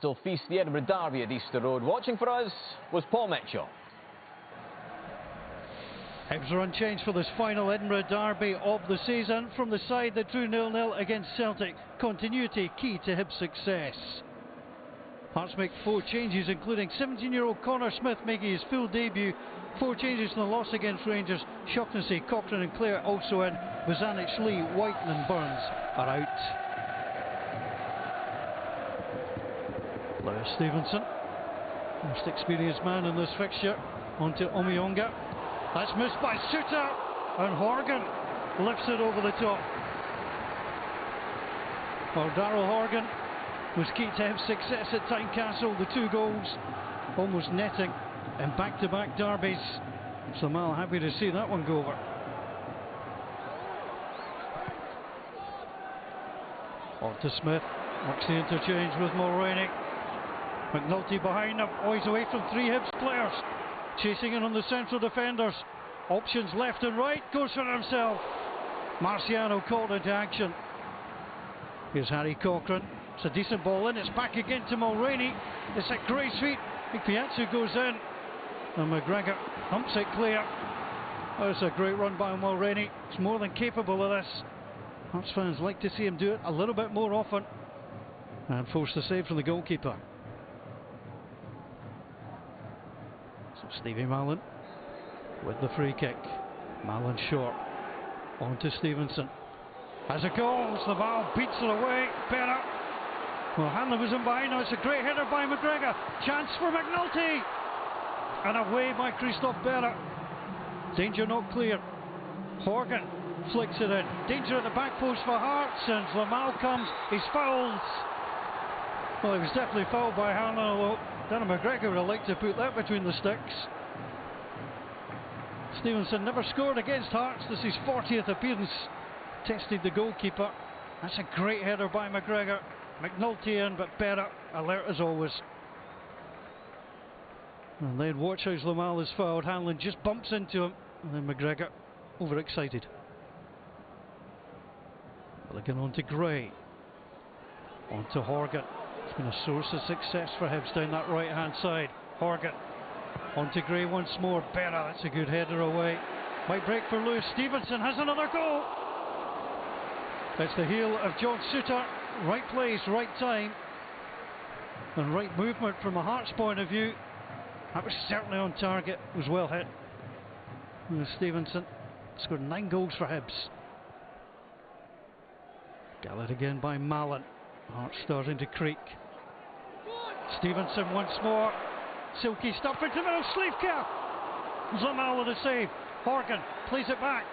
Still feast the Edinburgh Derby at Easter Road. Watching for us was Paul Mitchell. Hibs are unchanged for this final Edinburgh Derby of the season. From the side that drew 0-0 against Celtic, continuity key to Hibs' success. Hearts make 4 changes, including 17-year-old Connor Smith making his full debut. 4 changes in the loss against Rangers. Shaughnessy, Cochrane and Clare also in. Bozanic, Lee, Whiten and Burns are out. Lewis Stevenson, most experienced man in this fixture, onto Omiyonga. That's missed by Suter, and Horgan lifts it over the top. Well, Daryl Horgan was key to Hibs' success at Tynecastle. The 2 goals almost netting in back-to-back derbies. So Mal happy to see that one go over. On to Smith, works the interchange with Mulroney. McNulty behind him, he's away from 3 Hibs players. Chasing in on the central defenders. Options left and right, goes for himself. Marciano called into action. Here's Harry Cochrane. It's a decent ball in, it's back again to Mulroney. It's at Gray's feet. Piazzu goes in. And McGregor humps it clear. Oh, it's a great run by Mulroney. He's more than capable of this. Hearts fans like to see him do it a little bit more often. And force the save from the goalkeeper. So Stevie Mallon with the free kick. Mallon short. On to Stevenson. Has a goal. Laval beats it away. Better. Well, Hanlon was in behind. Now it's a great header by McGregor. Chance for McNulty. And away by Christophe Berra. Danger not clear. Horgan flicks it in. Danger at the back post for Hearts. And Lamal comes. He's fouled. Well, he was definitely fouled by Hanlon, although Darren McGregor would have liked to put that between the sticks. Stevenson never scored against Hearts. This is his 40th appearance. Tested the goalkeeper. That's a great header by McGregor. McNulty in, but Berra alert as always. And then watch how Lamal is fouled. Hanlon just bumps into him. And then McGregor overexcited. Milligan on to Gray. On to Horgan. It's been a source of success for Hibs down that right hand side. Horgan on to Gray once more. Berra, that's a good header away. Might break for Lewis. Stevenson has another goal. It's the heel of John Suter. Right place, right time, and right movement from a Hearts point of view. That was certainly on target. It was well hit. And Stevenson scored 9 goals for Hibs. Gathered again by Mallon. Hearts starting to creak. Stevenson once more. Silky stuff into the middle. Slivka. Lamal with a save. Horgan plays it back.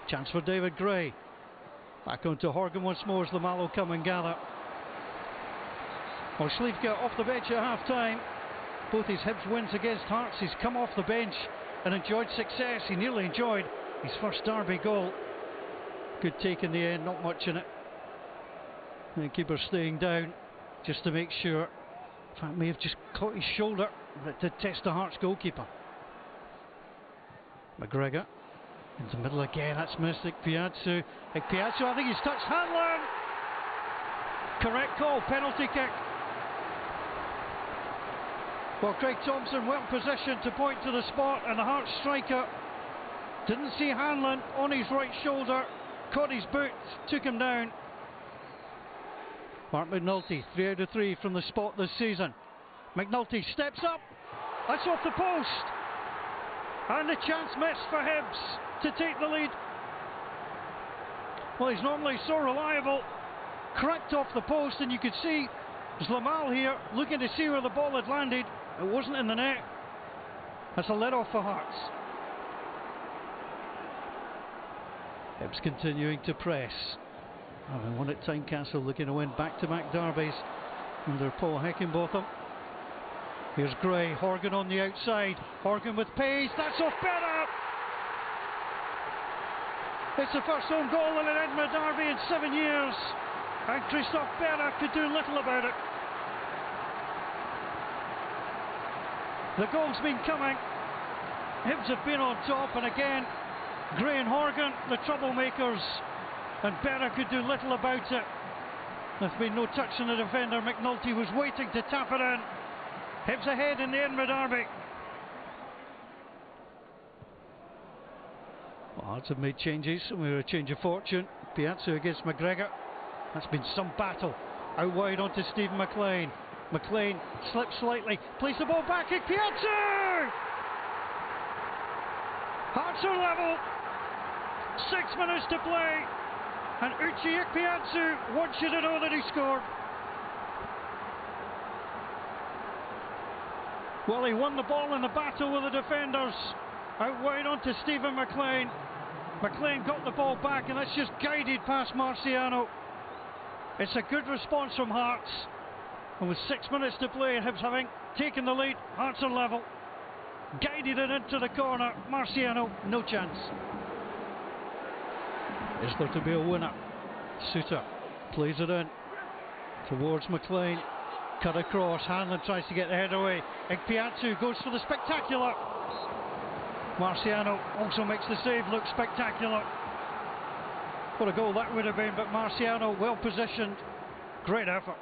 Chance for David Gray. Back onto Horgan once more as Lamal will come and gather. Well, Slivka off the bench at half time. Both his Hibs wins against Hearts. He's come off the bench and enjoyed success. He nearly enjoyed his first derby goal. Good take in the end, not much in it. And keeper staying down just to make sure. In fact, may have just caught his shoulder to test the Hearts goalkeeper. McGregor into the middle again. That's missed. Piazzu. Piazzu, I think he's touched Hanlon. Correct call. Penalty kick. Well, Craig Thompson well positioned to point to the spot, and the Hearts striker didn't see Hanlon on his right shoulder. Caught his boot. Took him down. Mark McNulty, 3 out of 3 from the spot this season. McNulty steps up. That's off the post. And the chance missed for Hibs to take the lead. Well, he's normally so reliable. Cracked off the post, and you could see Lamal here looking to see where the ball had landed. It wasn't in the net. That's a let-off for Hearts. Hibs continuing to press. Having won at Tynecastle, looking to win back-to-back derbies under Paul Heckinbotham. Here's Gray. Horgan on the outside. Horgan with pace. That's off Berra. It's the first home goal in an Edinburgh derby in 7 years. And Christophe Berra could do little about it. The goal's been coming. Hibs have been on top, and again, Gray and Horgan, the troublemakers, and Berra could do little about it. There's been no touch on the defender. McNulty was waiting to tap it in. Hibs ahead in the Edinburgh derby. Well, Hearts have made changes, and we have a change of fortune. Piazza against McGregor. That's been some battle. Out wide onto Stephen McLean. McLean slips slightly, plays the ball back at Piazza! Hearts are level. 6 minutes to play. And Uche Ikpeazu wants you to know that he scored. Well, he won the ball in the battle with the defenders. Out wide onto Stephen McLean. McLean got the ball back, and that's just guided past Marciano. It's a good response from Hearts. And with 6 minutes to play, Hibs having taken the lead, Hearts are level. Guided it into the corner. Marciano, no chance. Is there to be a winner? Suter plays it in towards McLean. Cut across. Hanlon tries to get the head away. Ikpeazu goes for the spectacular. Marciano also makes the save look spectacular. What a goal that would have been, but Marciano well positioned. Great effort.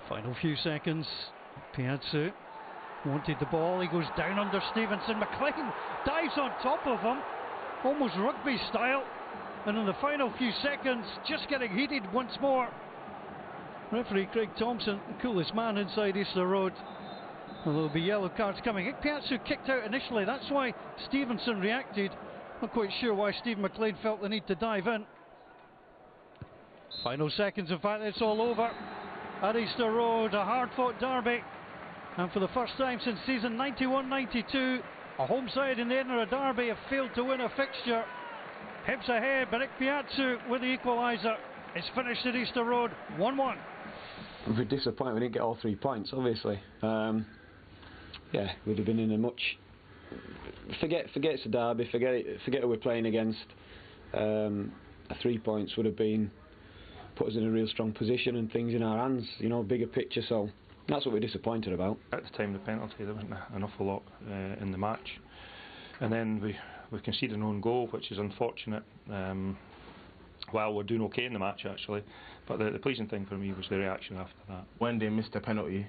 Final few seconds. Piazza wanted the ball. He goes down under Stevenson. McLean dives on top of him, almost rugby style. And in the final few seconds, just getting heated once more. Referee Craig Thompson, the coolest man inside Easter Road. Well, there'll be yellow cards coming. Ikpeazu kicked out initially. That's why Stevenson reacted. Not quite sure why Stephen McLean felt the need to dive in. Final seconds, in fact, it's all over. At Easter Road, a hard-fought derby. And for the first time since season 91-92, a home side in the Edinburgh derby have failed to win a fixture. Hibs ahead, but Ikpeazu with the equaliser. It's finished at Easter Road, 1-1. We're disappointed we didn't get all 3 points, obviously. Yeah, we'd have been in a much... Forget it's a derby, forget who we're playing against. 3 points would have been... put us in a real strong position and things in our hands, you know, bigger picture, so that's what we're disappointed about. At the time of the penalty, there wasn't an awful lot in the match. And then we conceded an own goal, which is unfortunate. Well, we're doing okay in the match, actually. But the pleasing thing for me was the reaction after that. When they missed a penalty,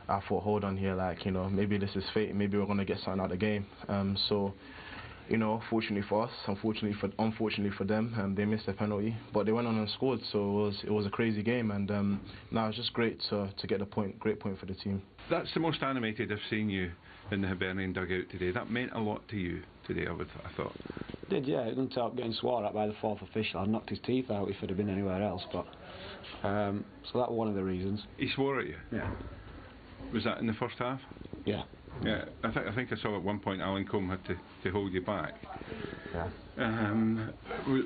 I thought, hold on here, like, you know, maybe this is fate, maybe we're going to get something out of the game. So, you know, fortunately for us, unfortunately for them, they missed a penalty, but they went on and scored, so it was a crazy game, and now it's just great to get the point, great point for the team. That's the most animated I've seen you in the Hibernian dugout today. That meant a lot to you today, I thought. It did, yeah. It didn't help getting swore at by the 4th official. I'd knocked his teeth out if it had been anywhere else, but so that was one of the reasons. He swore at you? Yeah. Was that in the first half? Yeah. Yeah, I think I saw at one point Alan Combe had to hold you back. Yeah.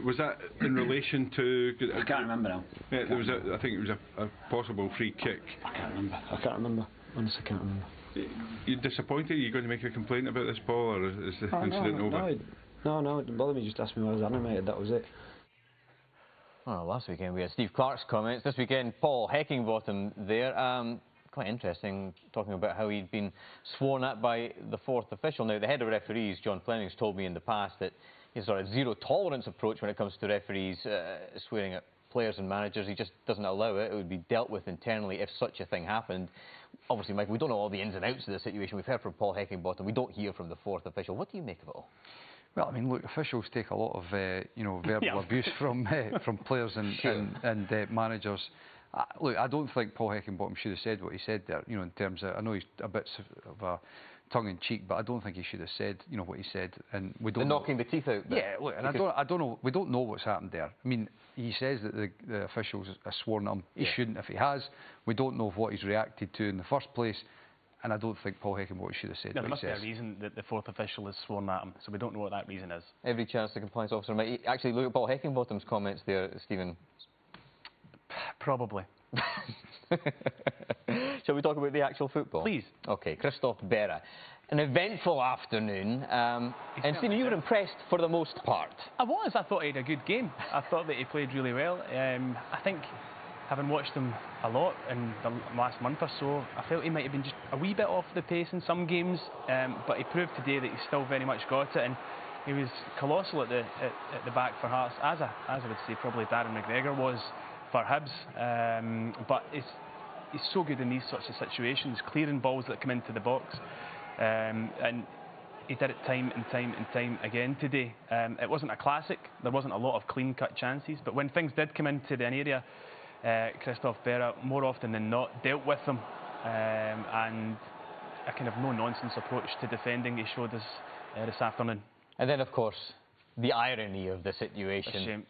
Was that in relation to... I can't remember now. Yeah, there was I think it was a possible free kick. I can't remember. Honestly, can't remember. You're disappointed? Are you going to make a complaint about this, Paul, or is the incident over? No, it didn't bother me. Just asked me why I was animated. That was it. Well, last weekend we had Steve Clarke's comments. This weekend, Paul Heckingbottom there. Quite interesting, talking about how he'd been sworn at by the 4th official. Now, the head of referees, John Fleming's, told me in the past that his sort of zero-tolerance approach when it comes to referees swearing at players and managers. He just doesn't allow it. It would be dealt with internally if such a thing happened. Obviously, Mike, we don't know all the ins and outs of the situation. We've heard from Paul Heckingbottom. We don't hear from the 4th official. What do you make of it all? Well, I mean, look, officials take a lot of, verbal abuse from players and managers. Look, I don't think Paul Heckingbottom should have said what he said there, in terms of, I know he's a bit of a tongue-in-cheek, but I don't think he should have said, what he said. And we don't knocking the teeth out. Yeah, look, and I don't know, we don't know what's happened there. I mean, he says that the officials are sworn at him. He shouldn't if he has. We don't know what he's reacted to in the first place. And I don't think Paul Heckingbottom should have said what he says. There must be a reason that the 4th official has sworn at him, so we don't know what that reason is. Every chance the compliance officer might actually look at Paul Heckingbottom's comments there, Stephen. Probably. Shall we talk about the actual football? Please. OK, Christophe Berra. An eventful afternoon. And Stephen, you were impressed for the most part. I was. I thought he had a good game. I thought that he played really well. I think, having watched him a lot in the last month or so, I felt he might have been just a wee bit off the pace in some games, but he proved today that he's still very much got it, and he was colossal at the back for Hearts, as I would say probably Darren McGregor was for Hibs, but he's so good in these sorts of situations, clearing balls that come into the box, and he did it time and time again today. It wasn't a classic, there wasn't a lot of clean-cut chances, but when things did come into the area, Christophe Berra, more often than not, dealt with them, and a kind of no-nonsense approach to defending he showed us this afternoon. And then, of course, the irony of the situation.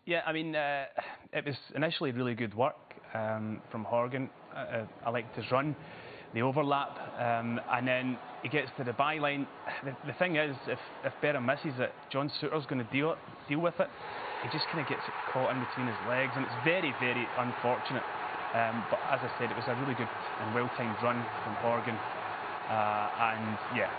Yeah, I mean, it was initially really good work from Horgan. I liked his run, the overlap, and then he gets to the byline. The thing is, if Berra misses it, John Souttar's going to deal with it. He just kind of gets it caught in between his legs, and it's very, very unfortunate. But as I said, it was a really good and well-timed run from Horgan, and yeah,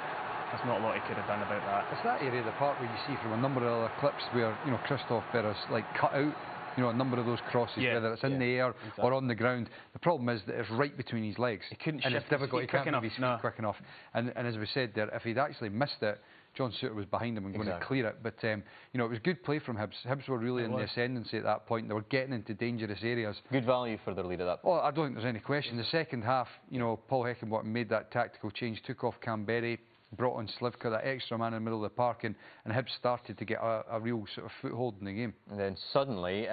there's not a lot he could have done about that. It's that area of the park where you see from a number of other clips where, you know, Christophe Berra's like cut out, you know, a number of those crosses, whether it's in the air or on the ground. The problem is that it's right between his legs. He couldn't and shift it's difficult. He can't move his feet quick enough. And as we said there, if he'd actually missed it, John Souttar was behind him and going to clear it. But, you know, it was good play from Hibs. Hibs were really in the ascendancy at that point. They were getting into dangerous areas. Good value for their lead at that point. Oh, I don't think there's any question. The second half, you know, Paul Heckingbottom made that tactical change, took off Canberry, brought on Slivka, that extra man in the middle of the park, and Hibs started to get a real sort of foothold in the game. And then suddenly,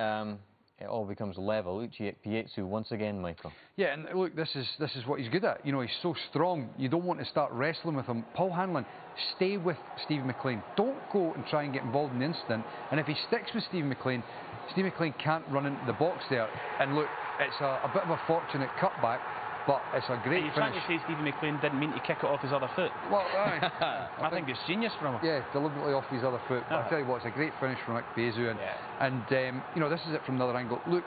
it all becomes level. Uche Ikpeazu once again, Michael. Yeah, and look, this is what he's good at. You know, he's so strong. You don't want to start wrestling with him. Paul Hanlon, stay with Stephen McLean. Don't go and try and get involved in the incident. And if he sticks with Stephen McLean can't run into the box there. And look, it's a bit of a fortunate cutback, but it's a great finish. You're trying to say Stephen McLean didn't mean to kick it off his other foot? Well, I think it's genius from him. Yeah, deliberately off his other foot. But I tell you what, it's a great finish from Ikpeazu. And you know, this is it from another angle. Look,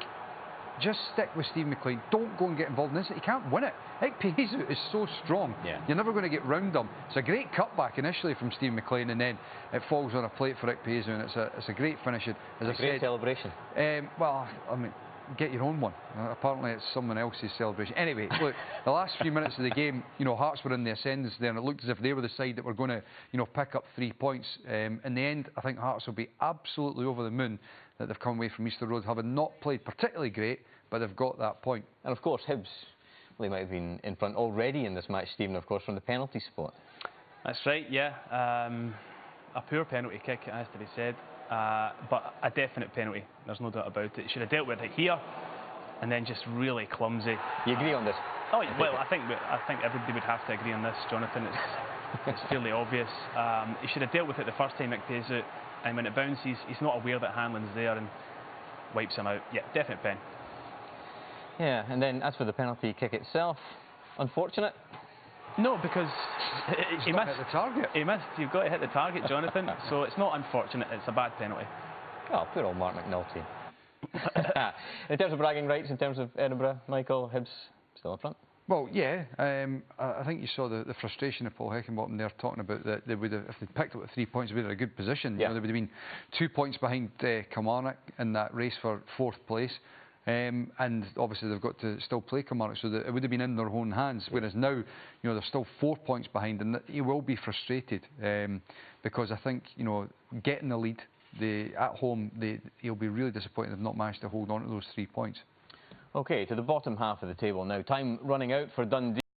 just stick with Stephen McLean. Don't go and get involved in this. He can't win it. Ikpeazu is so strong. You're never going to get round him. It's a great cutback initially from Stephen McLean, and then it falls on a plate for Ikpeazu, and it's a great finish. As I said, great celebration. Well, I mean, get your own one. Apparently it's someone else's celebration. Anyway, look, the last few minutes of the game, you know, Hearts were in the ascendance there, and it looked as if they were the side that were going to, you know, pick up 3 points. In the end, I think Hearts will be absolutely over the moon that they've come away from Easter Road, having not played particularly great, but they've got that point. And of course, Hibs, well, they might have been in front already in this match, Stephen, of course, from the penalty spot. That's right, yeah. A poor penalty kick, it has to be said. But a definite penalty, there's no doubt about it. Should have dealt with it here, and then just really clumsy. You agree on this? Oh, well, I think everybody would have to agree on this, Jonathan. It's fairly obvious. He should have dealt with it the first time Ikpeazu, and when it bounces, he's not aware that Hanlon's there and wipes him out. Yeah, definite pen. Yeah, and then as for the penalty kick itself, unfortunate? No, because he missed. Hit the target. He missed. You've got to hit the target, Jonathan. So it's not unfortunate. It's a bad penalty. Oh, poor old Mark McNulty. In terms of bragging rights, in terms of Edinburgh, Michael, Hibs still in front? Well, yeah. I think you saw the frustration of Paul Heckingbottom there talking about that they would have, if they'd picked up the 3 points, they would have been in a good position. You know, they would have been 2 points behind Kilmarnock in that race for 4th place. And obviously they've got to still play Kilmarnock, so that it would have been in their own hands. Whereas now, you know, they're still 4 points behind, and he will be frustrated because I think, you know, getting the lead at home, he'll be really disappointed they've not managed to hold on to those 3 points. OK, to the bottom half of the table now. Time running out for Dundee.